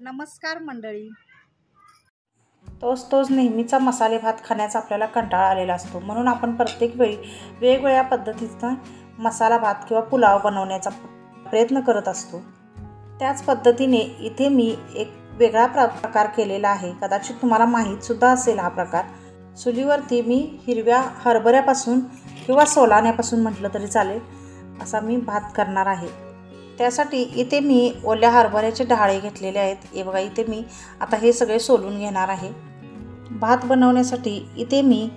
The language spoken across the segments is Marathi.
नमस्कार मंडळी. तोच नेहमीचा मसाले भात खाण्याचा आपल्याला कंटाळा आलेला असतो, म्हणून आपण प्रत्येक वेळी वेगवेगळ्या पद्धतीचा मसाला भात किंवा पुलाव बनवण्याचा प्रयत्न करत असतो. त्याच पद्धतीने इथे मी एक वेगळा प्रकार केलेला आहे. कदाचित तुम्हाला माहीतसुद्धा असेल हा प्रकार. चुलीवरती मी हिरव्या हरभऱ्यापासून किंवा सोलाण्यापासून म्हटलं तरी चालेल असा मी भात करणार आहे. त्यासाठी इथे मी ओल्या हरभऱ्याचे डहाळे घेतलेले आहेत. हे बघा, इथे मी आता हे सगळे सोलून घेणार आहे. भात बनवण्यासाठी इथे मी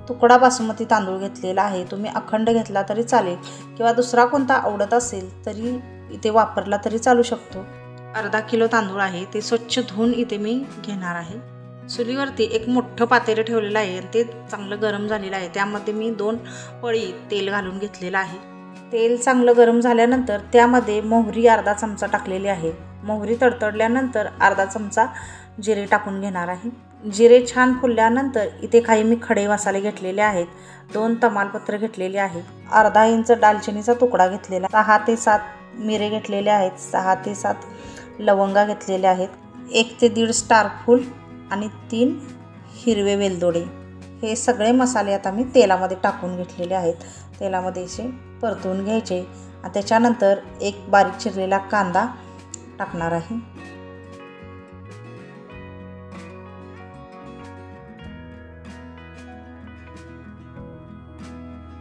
तुकडा बासमती तांदूळ घेतलेला आहे. तुम्ही अखंड घेतला तरी चालेल किंवा दुसरा कोणता आवडत असेल तरी इथे वापरला तरी चालू शकतो. अर्धा किलो तांदूळ आहे, ते स्वच्छ धुवून इथे मी घेणार आहे. चुलीवरती एक मोठं पातेलं ठेवलेलं आहे आणि ते चांगलं गरम झालेलं आहे. त्यामध्ये मी 2 पळी तेल घालून घेतलेलं आहे. तेल चांगलं गरम झाल्यानंतर त्यामध्ये मोहरी अर्धा चमचा टाकलेली आहे. मोहरी तडतडल्यानंतर अर्धा चमचा जिरे टाकून घेणार आहे. जिरे छान फुलल्यानंतर इथे काही मी खडे मसाले घेतलेले आहेत. 2 तमालपत्र घेतलेले आहे. अर्धा इंच दालचिनीचा तुकडा घेतलेला, 6 ते 7 मिरे घेतलेले आहेत, 6 ते 7 लवंगा घेतलेले आहेत, 1 ते 1.5 स्टारफूल आणि 3 हिरवे वेलदोडे. हे सगळे मसाले आता मी तेलामध्ये टाकून घेतलेले आहेत. तेलामध्ये असे परतवून घ्यायचे आणि त्याच्यानंतर एक बारीक चिरलेला कांदा टाकणार आहे.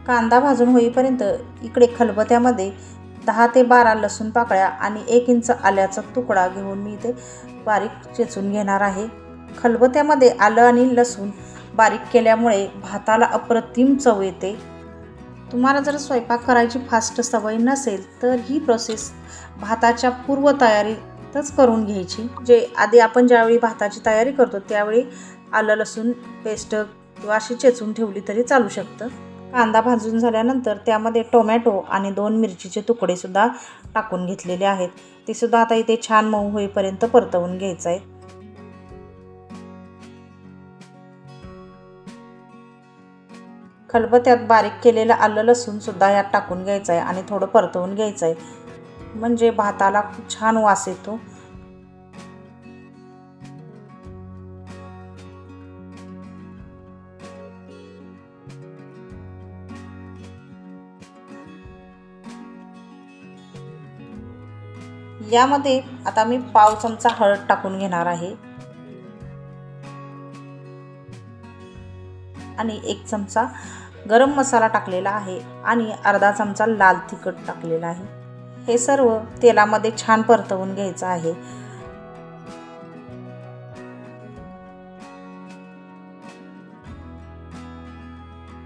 कांदा भाजून होईपर्यंत इकडे खलबत्यामध्ये 10 ते 12 लसूण पाकळ्या आणि 1 इंच आल्याचा तुकडा घेऊन मी इथे बारीक चेचून घेणार आहे. खलबत्यामध्ये आलं आणि लसूण बारीक केल्यामुळे भाताला अप्रतिम चव येते. तुम्हाला जर स्वयंपाक करायची फास्ट सवय नसेल तर ही प्रोसेस भाताच्या पूर्वतयारीतच करून घ्यायची. जे आधी आपण ज्यावेळी भाताची तयारी करतो त्यावेळी आलं लसूण पेस्ट किंवा अशी चेचून ठेवली तरी चालू शकतं. कांदा भाजून झाल्यानंतर त्यामध्ये टोमॅटो आणि 2 मिरचीचे तुकडेसुद्धा टाकून घेतलेले आहेत. ते सुद्धा आता इथे छान मऊ होईपर्यंत परतवून घ्यायचं आहे. खलबत्यात बारीक केलेलं आलं लसूण सुद्धा यात टाकून घ्यायचं आहे आणि थोडं परतवून घ्यायचं आहे, म्हणजे भाताला खूप छान वास येतो. यामध्ये आता मी पाव चमचा हळद टाकून घेणार आहे आणि 1 चमचा गरम मसाला टाकलेला आहे आणि अर्धा चमचा लाल तिखट टाकलेला आहे. हे सर्व तेलामध्ये छान परतवून घ्यायचं आहे.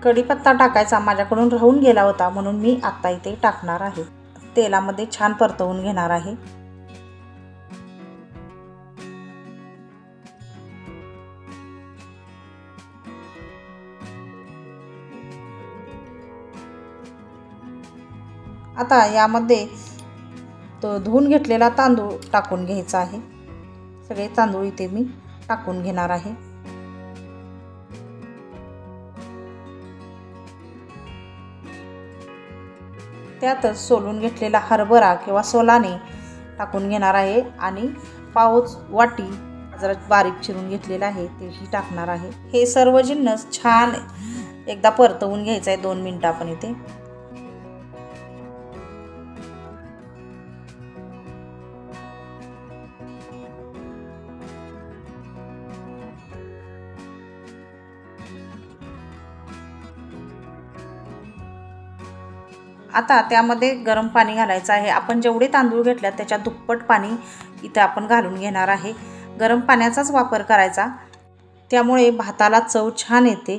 कढीपत्ता टाकायचा माझ्याकडून राहून गेला होता, म्हणून मी आता इथे टाकणार आहे. तेलामध्ये छान परतवून घेणार आहे. आता यामध्ये तो धुवून घेतलेला तांदूळ टाकून घ्यायचा आहे. सगळे तांदूळ इथे मी टाकून घेणार आहे. त्यातच सोलून घेतलेला हरभरा किंवा सोलाणे टाकून घेणार आहे आणि पावच वाटी जरा बारीक चिरून घेतलेला आहे तेही टाकणार आहे. हे सर्व जिन्नस छान एकदा परतवून घ्यायचं आहे 2 मिनिटं आपण इथे. आता त्यामध्ये गरम पाणी घालायचं आहे. आपण जेवढे तांदूळ घेतल्यात त्याच्या दुप्पट पाणी इथे आपण घालून घेणार आहे. गरम पाण्याचाच वापर करायचा, त्यामुळे भाताला चव छान येते.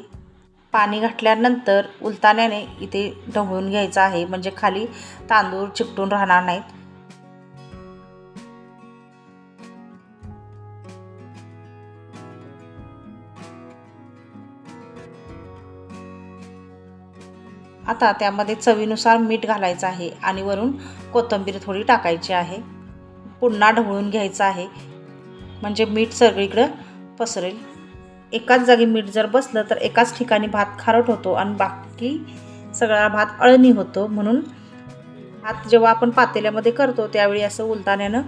पाणी घातल्यानंतर उलताण्याने इथे ढवळून घ्यायचं आहे, म्हणजे खाली तांदूळ चिकटून राहणार नाहीत. आता त्यामध्ये चवीनुसार मीठ घालायचं आहे आणि वरून कोथिंबीर थोडी टाकायची आहे. पुन्हा ढवळून घ्यायचं आहे, म्हणजे मीठ सगळीकडे पसरेल. एकाच जागी मीठ जर बसलं तर एकाच ठिकाणी भात खारट होतो आणि बाकी सगळा भात अळणी होतो. म्हणून भात जेव्हा आपण पातेल्यामध्ये करतो त्यावेळी असं उलताण्यानं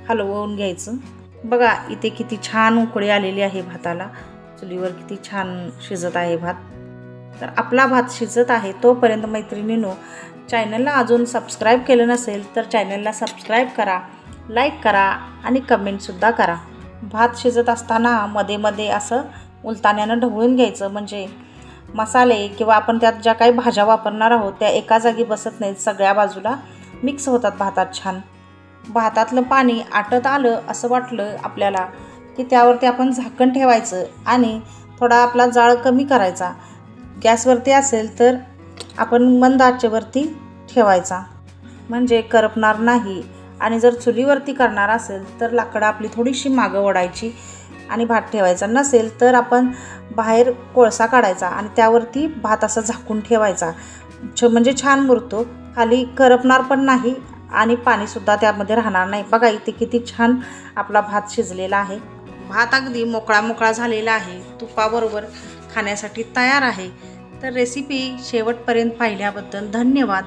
हलवून घ्यायचं. बघा इथे किती छान उकळी आलेली आहे भाताला, चुलीवर किती छान शिजत आहे भात. तर आपला भात शिजत आहे तोपर्यंत मैत्रिणींनो, चॅनलला अजून सबस्क्राईब केलं नसेल तर चॅनलला सबस्क्राईब करा, लाईक करा आणि कमेंटसुद्धा करा. भात शिजत असताना मध्ये मध्ये असं उलताण्यानं ढवळून घ्यायचं, म्हणजे मसाले किंवा आपण त्यात ज्या काही भाज्या वापरणार आहोत त्या एका जागी बसत नाहीत, सगळ्या बाजूला मिक्स होतात भातात छान. भातातलं पाणी आटत आलं असं वाटलं आपल्याला की त्यावरती आपण झाकण ठेवायचं आणि थोडा आपला जाळ कमी करायचा. गॅसवरती असेल तर आपण मंद आचेवरती ठेवायचा, म्हणजे करपणार नाही. आणि जर चुलीवरती करणार असेल तर लाकडं आपली थोडीशी मागं ओढायची आणि भात ठेवायचा. नसेल तर आपण बाहेर कोळसा काढायचा आणि त्यावरती भात असं झाकून ठेवायचा, म्हणजे छान मुरतो, खाली करपणार पण नाही आणि पाणीसुद्धा त्यामध्ये राहणार नाही. बघा इथे किती छान आपला भात शिजलेला आहे. भात अगदी मोकळा मोकळा झालेला आहे, तुपाबरोबर खाण्यासाठी तयार आहे. तर रेसिपी शेवटपर्यंत पाहिल्याबद्दल धन्यवाद.